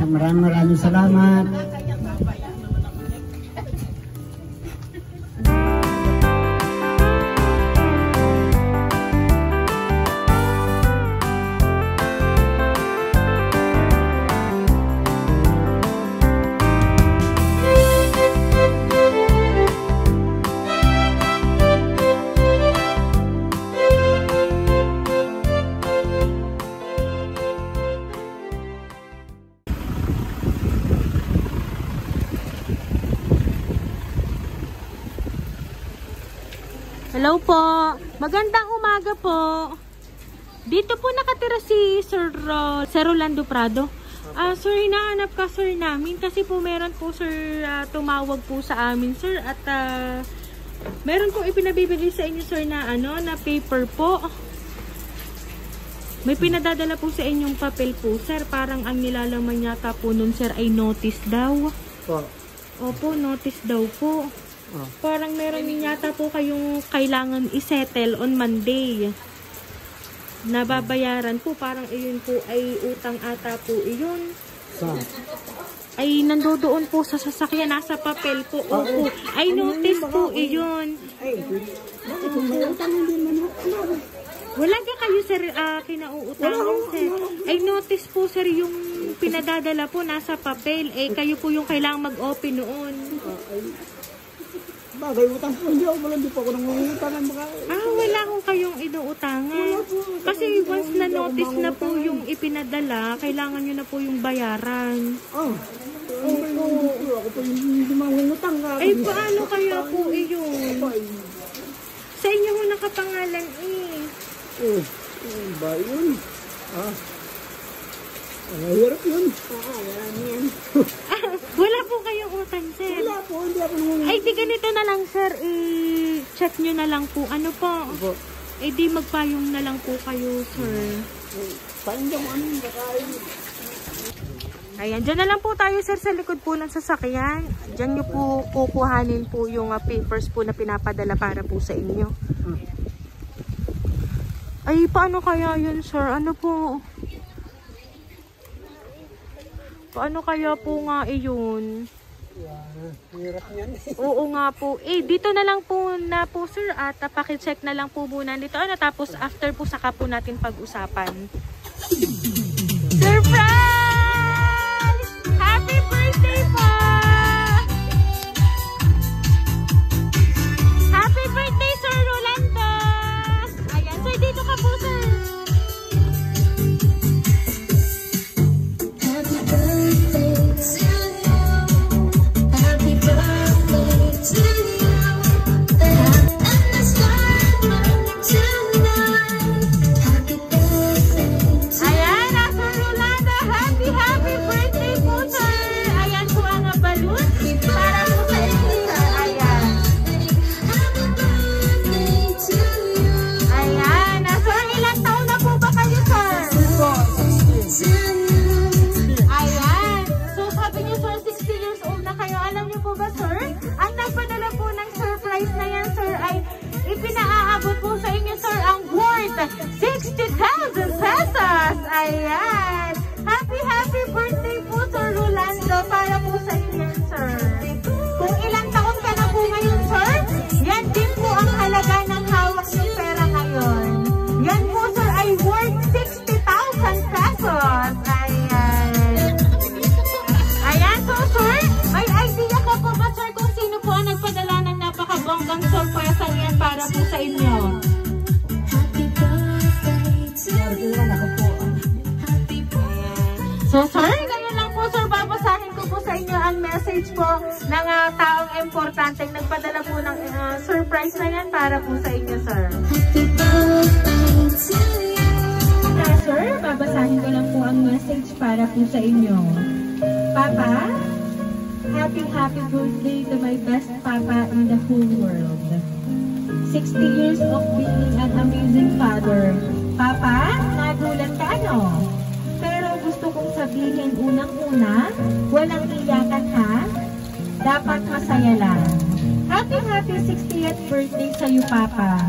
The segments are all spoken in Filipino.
Maraming salamat. Hello po. Magandang umaga po. Dito po nakatira si Sir Rolando Prado. Sir, hinahanap ka sir namin kasi po meron po sir tumawag po sa amin sir at meron po ipinabibili sa inyo sir na na paper po. May pinadadala po sa inyong papel po sir. Parang ang nilalaman yata po nun sir ay notice daw. Opo, notice daw po. Parang meron yata po kayong kailangan isettle on Monday. Nababayaran po. Parang iyon po ay utang ata po iyon. Ay nandoon po sa sasakyan. Nasa papel po. Opo. Ay notice po iyon. Wala ka kayo sir kinauutangan sir. Ay notice po sir yung pinadadala po nasa papel. Eh kayo po yung kailangan mag-open noon. Bagay utang po, hindi po ako nangungutangan. Wala akong kayong inuutangan. Kasi once na notice na po yung ipinadala, kailangan nyo na po yung bayaran. Ako po yung mangungutang. Ay, paano kaya po iyon? Sa inyo mo nakapangalan eh. Ba yun? Mahirap yun. Yan. Wala po kayong utang, sir. Wala po, hindi ako nung... Ay, di ganito na lang, sir. I-check nyo na lang po. Ano po? Eh, di magpayong na lang po kayo, sir. Payong mo ano yung kakain. Ayan, dyan na lang po tayo, sir, sa likod po ng sasakyan. Dyan nyo po kukuhanin po yung papers po na pinapadala para po sa inyo. Ay, paano kaya yun, sir? Ano po? Paano kaya po nga iyon? Hirap yan. Oo nga po. Eh, dito na lang po na po sir at pakicheck na lang po muna dito. Tapos after po saka po natin pag-usapan. Surprise! Happy birthday po! Happy birthday, Sir Rolando! Ayan, sir, dito ka po, sir. Ipinaaabot po sa inyo, sir, ang worth 60,000 pesos. Ayan. Happy birthday po, Sir Rolando, para po sa inyo, sir. Kung ilang taon ka na po ngayon, sir, yan din po ang halaga ng hawak ng pera ngayon. Yan po, sir, ay worth 60,000 pesos. Ayan. Ayan, so, sir, may idea ka po ba, sir, kung sino po ang nagpadala ng napakabonggang sorpresa yan para po sa inyo? So, sir, ganyan lang po, sir, babasahin ko po sa inyo ang message po ng taong importante nagpadala po ng surprise na yan para po sa inyo, sir. Sir, babasahin ko lang po ang message para po sa inyo. Papa, happy birthday to my best papa in the whole world. 60 years of being an amazing father. Papa, nagulat ka no? Pero gusto kong sabihin unang-una, walang iyakan ha? Dapat masaya lang. Happy 60th birthday sa iyo, Papa.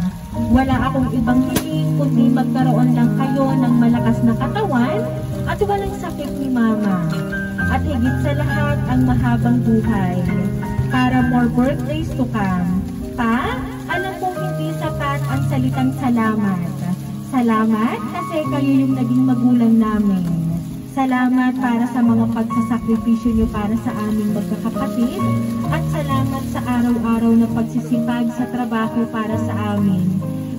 Wala akong ibang hiling kundi magkaroon lang kayo ng malakas na katawan at walang sakit ni Mama. higit sa lahat ang mahabang buhay para more birthdays to come. Pa, alam kong hindi sapat ang salitang salamat. Salamat kasi kayo yung naging magulang namin. Salamat para sa mga pagsasakripisyo nyo para sa aming magkakapatid at salamat sa araw-araw na pagsisipag sa trabaho para sa amin.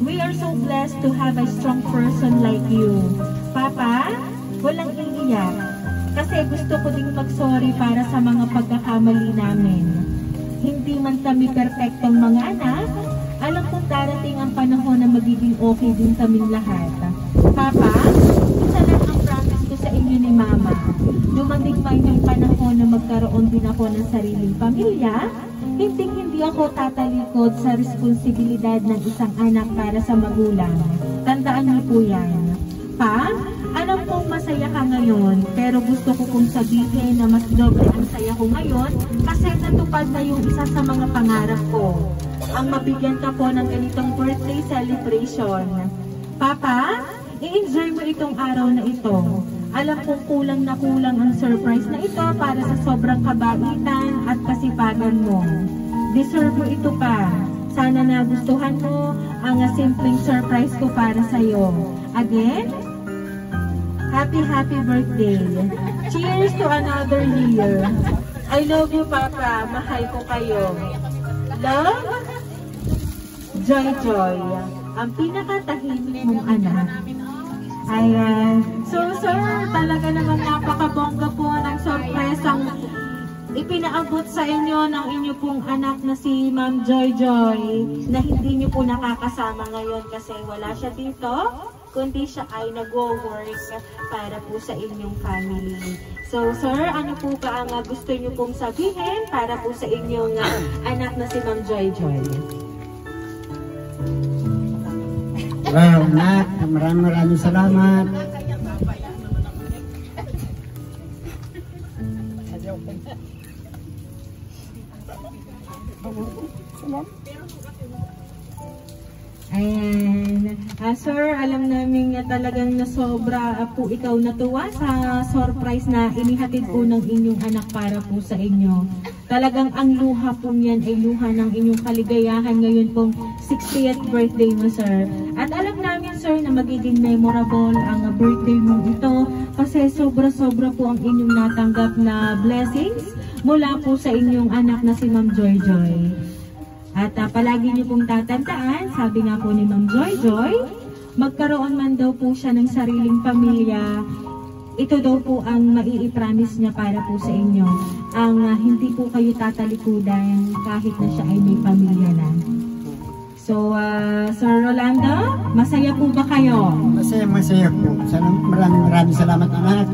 We are so blessed to have a strong person like you. Papa, walang iiyak kasi gusto ko ding mag-sorry para sa mga pagkakamali namin. Hindi man kami perpektong mga anak, alam kong darating ang panahon na magiging okay din kaming lahat. Papa, isa lang ang promise ko sa inyo ni Mama. Dumating man yung panahon na magkaroon din ako ng sariling pamilya, hindi ako tatalikod sa responsibilidad ng isang anak para sa magulang. Tandaan niyo po yan. Pa, alam kong masaya ka ngayon, pero gusto ko kong sabihin na mas doble ang saya ko ngayon kasi natupad na yung isa sa mga pangarap ko. Ang mabigyan ka po ng ganitong birthday celebration. Papa, i-enjoy mo itong araw na ito. Alam kong kulang na kulang ang surprise na ito para sa sobrang kabaitan at kasipagan mo. Deserve mo ito pa. Sana nagustuhan mo ang simpleng surprise ko para sa'yo. Again, happy birthday. Cheers to another year. I love you, Papa. Mahal ko kayo. Love, Joy. Ang pinakatahimik mong anak. Ayan. So, sir, talaga naman napakabongga po ng sorpresang ipinaabot sa inyo ng inyo pong anak na si Ma'am Joy na hindi niyo po nakakasama ngayon kasi wala siya dito, kundi siya ay nag-work para po sa inyong family. So, sir, ano po ba ang gusto niyo pong sabihin para po sa inyong anak na si Ma'am Joy? Wow, anak, maraming salamat. Ayan. Sir, alam namin talagang nasobra po ikaw natuwa sa surprise na inihatid po ng inyong anak para po sa inyo. Talagang ang luha po niyan ay luha ng inyong kaligayahan ngayon pong 60th birthday mo, sir. At alam namin, sir, na magiging memorable ang birthday mo ito kasi sobra-sobra po ang inyong natanggap na blessings mula po sa inyong anak na si Ma'am Joy. At palagi niyo pong tatandaan, sabi nga po ni Ma'am Joy, magkaroon man daw po siya ng sariling pamilya, ito daw po ang mai-promise niya para po sa inyo. Ang hindi po kayo tatalikudan kahit na siya ay may pamilya na. So, Sir Rolando, masaya po ba kayo? Masaya po. Maraming salamat, anak.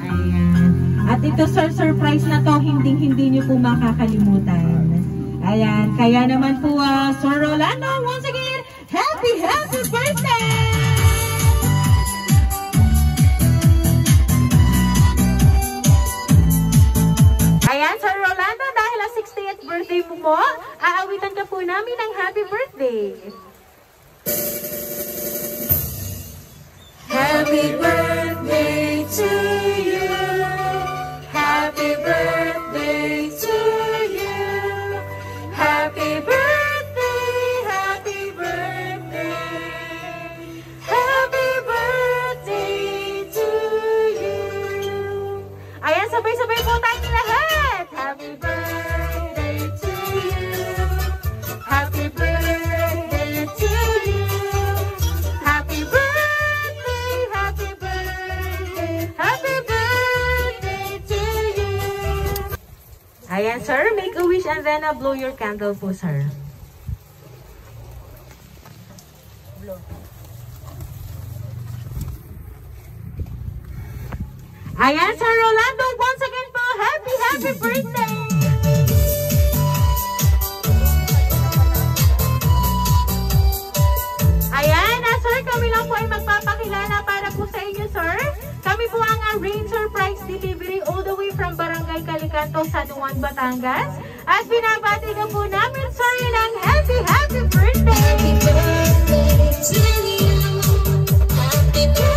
Ayan. At ito, sir, surprise na to, hindi niyo po makakalimutan. Ayan. Kaya naman po, Sir Rolando, once again, happy birthday! Ayan, Sir Rolando, dahil ang 60th birthday mo po, aawitan ka po namin ng happy birthday. Happy birthday to you. Happy birthday to you. Happy birthday, happy birthday. Happy birthday to you. Ayan, sabay-sabay po tayong lahat. Happy birthday to you. Happy birthday to you. Happy birthday, happy birthday. Happy birthday to you. Ayan, sir. Make a wish and then blow your candle po, sir. Ayan, Sir Rolando, once again po, happy birthday! Ayan, sir, kami lang po ay magpapakilala para po sa inyo, sir. Kami po ang Rain Surprise Delivery all the way from Barangay Calicanto, San Juan, Batangas. At binabati ka po namin, sir, ng happy birthday! Happy birthday to you! Happy birthday!